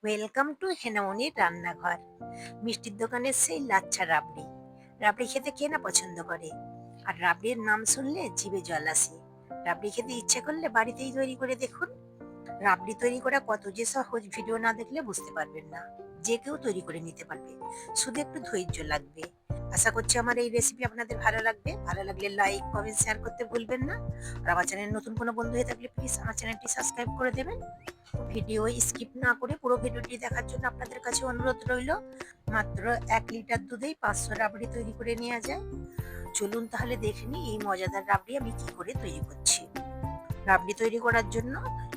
Welcome to হেনামনির রান্নাঘর। মিষ্টির দোকানের সেই লাচ্ছা রাবড়ি। রাবড়ি খেতে কে না পছন্দ করে? আর রাবড়ির নাম শুনলে জিভে জল আসে। রাবড়ি খেতে ইচ্ছে করলে বাড়িতেই তৈরি করে দেখুন। রাবড়ি তৈরি করা কত যে সহজ, ভিডিও না দেখলে বুঝতে পারবেন না। যে কেউ তৈরি করে নিতে পারবে, শুধু একটু ধৈর্য লাগবে। আশা করছি আমার এই রেসিপি আপনাদের ভালো লাগবে। ভালো লাগলে লাইক, কমেন্ট, শেয়ার করতে ভুলবেন না। আর আমার চ্যানেল নতুন কোনো বন্ধু হয়ে থাকলে প্লিজ আমার চ্যানেলটি সাবস্ক্রাইব করে দেবেন। ভিডিও স্কিপ না করে পুরো ভিডিওটি দেখার জন্য আপনাদের কাছে অনুরোধ রইল। মাত্র 1 লিটার দুধেই 500 রাবড়ি তৈরি করে নেওয়া যায়। চলুন তাহলে দেখে নিই এই মজাদার রাবড়ি আমি কি করে তৈরি করছি। রাবড়ি তৈরি করার জন্য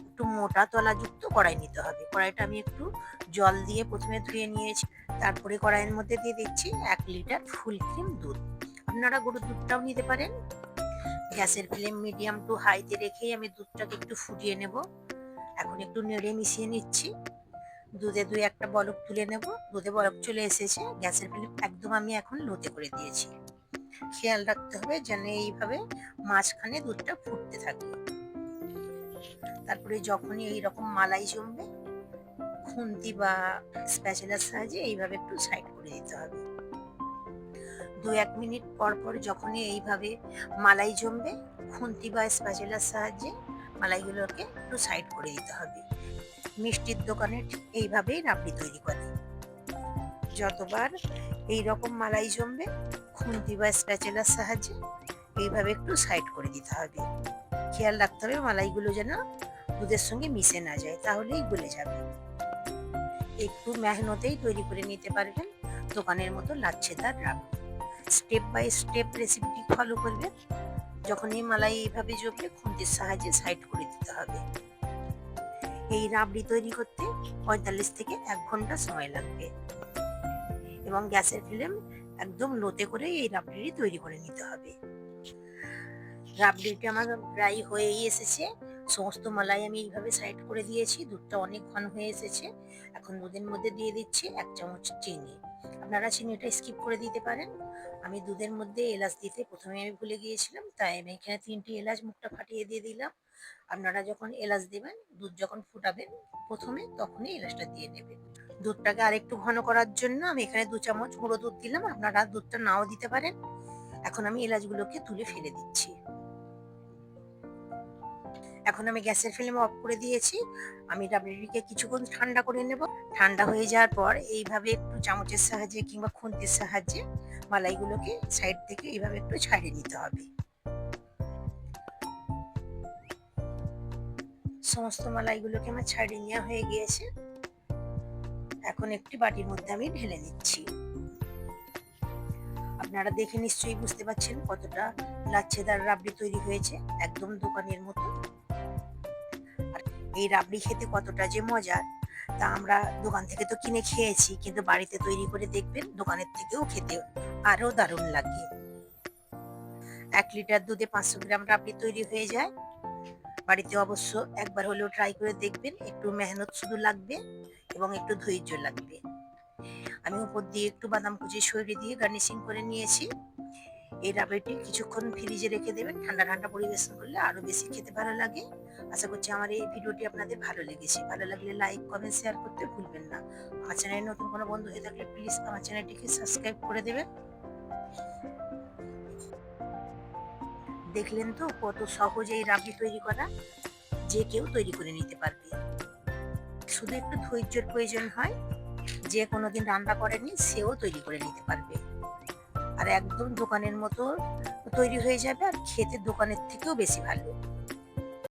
একটু মোটা তলাযুক্ত কড়াই নিতে হবে। কড়াইটা আমি একটু জল দিয়ে প্রথমে ধুয়ে নিয়েছি। তারপরে কড়াইয়ের মধ্যে দিয়ে দিচ্ছি 1 লিটার ফুল ক্রিম দুধ। আপনারা গরুর দুধটাও নিতে পারেন। গ্যাসের ফ্লেম মিডিয়াম টু হাইতে রেখেই আমি দুধটাকে একটু ফুটিয়ে নেব। এখন একটু নেড়ে মিশিয়ে নিচ্ছি। দুধে দুই একটা বলক তুলে নেব। দুধে বলক চলে এসেছে, গ্যাসের ফ্লেম একদম আমি এখন লোতে করে দিয়েছি। খেয়াল রাখতে হবে যেন এইভাবে মাঝখানে দুধটা ফুটতে থাকে। তারপরে যখনই এইরকম মালাই জমবে, খুন্তি বা স্প্যাচুলার সাহায্যে এইভাবে একটু সাইড করে দিতে হবে। 2-1 মিনিট পর পর যখনই এইভাবে মালাই জমবে, খুন্তি বা স্প্যাচুলার সাহায্যে মালাইগুলোকে একটু সাইড করে দিতে হবে। মিষ্টির দোকানে ঠিক এইভাবেই রাবড়ি তৈরি করে। যতবার এই রকম মালাই জমবে, খুন্তি বা স্প্যাচুলার সাহায্যে এইভাবে একটু সাইড করে দিতে হবে। খেয়াল রাখতে হবে মালাইগুলো যেন দুধের সঙ্গে মিশে না যায়, তাহলেই গলে যাবে। একটু মেহনতেই তৈরি করে নিতে পারবেন দোকানের মতো লাচ্ছেদার রাবড়ি। স্টেপ বাই স্টেপ রেসিপিটি ফলো করবেন। যখন এই মালাই এইভাবে জমবে, খুন্তির সাহায্যে সাইড করে দিতে হবে। এই রাবড়ি তৈরি করতে 45 থেকে 1 ঘন্টা সময় লাগবে এবং গ্যাসের ফ্লেম একদম লোতে করে এই রাবড়িটি তৈরি করে নিতে হবে। রাবড়িটা আমার প্রায় হয়েই এসেছে। সমস্ত মালাই আমি এইভাবে সাইড করে দিয়েছি। দুধটা অনেক ঘন হয়ে এসেছে। এখন দুধের মধ্যে দিয়ে দিচ্ছি 1 চামচ চিনি। আপনারা চিনিটা স্কিপ করে দিতে পারেন। আমি দুধের মধ্যে এলাচ দিতে প্রথমে আমি ভুলে গিয়েছিলাম, তাই আমি এখানে 3টি এলাচ মুখটা ফাটিয়ে দিয়ে দিলাম। আপনারা যখন এলাচ দেবেন, দুধ যখন ফুটাবেন প্রথমে, তখনই এলাচটা দিয়ে নেবেন। দুধটাকে আরেকটু ঘন করার জন্য আমি এখানে 2 চামচ গুঁড়ো দুধ দিলাম। আপনারা দুধটা নাও দিতে পারেন। এখন আমি এলাচগুলোকে তুলে ফেলে দিচ্ছি। এখন আমি গ্যাসের ফ্লেম অফ করে দিয়েছি। আমি রাবড়িটিকে কিছুক্ষণ ঠান্ডা করে নেব। ঠান্ডা হয়ে যাওয়ার পর এইভাবে একটু চামচের সাহায্যে কিংবা খুন্তির সাহায্যে মালাইগুলোকে সাইড থেকে এইভাবে একটু ছাড়িয়ে নিতে হবে। সমস্ত মালাইগুলোকে আমার ছাড়িয়ে নেওয়া হয়ে গিয়েছে। এখন একটি বাটির মধ্যে আমি ঢেলে নিচ্ছি। আপনারা দেখে নিশ্চয়ই বুঝতে পারছেন কতটা লাচ্ছেদার রাবড়ি তৈরি হয়েছে, একদম দোকানের মতো। আর এই রাবড়ি খেতে কতটা যে মজার, তা আমরা দোকান থেকে তো কিনে খেয়েছি, কিন্তু বাড়িতে তৈরি করে দেখবেন দোকানের থেকেও খেতে আরো দারুণ লাগে। 1 লিটার দুধে 500 গ্রাম রাবড়ি তৈরি হয়ে যায়। বাড়িতে অবশ্য একবার হলেও ট্রাই করে দেখবেন। একটু মেহনত শুধু লাগবে এবং একটু ধৈর্য লাগবে। আমি উপর দিয়ে একটু বাদাম কুচি সরিয়ে দিয়ে গার্নিশিং করে নিয়েছি। এই রাবড়িটি কিছুক্ষণ ফ্রিজে রেখে দেবেন। ঠান্ডা ঠান্ডা পরিবেশন করলে আরো বেশি খেতে ভালো লাগে। আশা করছি আমার এই ভিডিওটি আপনাদের ভালো লেগেছে। ভালো লাগলে লাইক, কমেন্ট, শেয়ার করতে ভুলবেন না। আমার চ্যানেলে নতুন কোনো বন্ধু হয়ে থাকলে প্লিজ আমার চ্যানেলটিকে সাবস্ক্রাইব করে দেবেন। দেখলেন তো কত সহজ এই রাবড়ি তৈরি করা, যে কেউ তৈরি করে নিতে পারবে। শুধু একটু ধৈর্যের প্রয়োজন হয়। যে কোনোদিন রান্না করেনি সেও তৈরি করে নিতে পারবে। আর একদম দোকানের মতো তৈরি হয়ে যাবে, আর খেতে দোকানের থেকেও বেশি ভালো।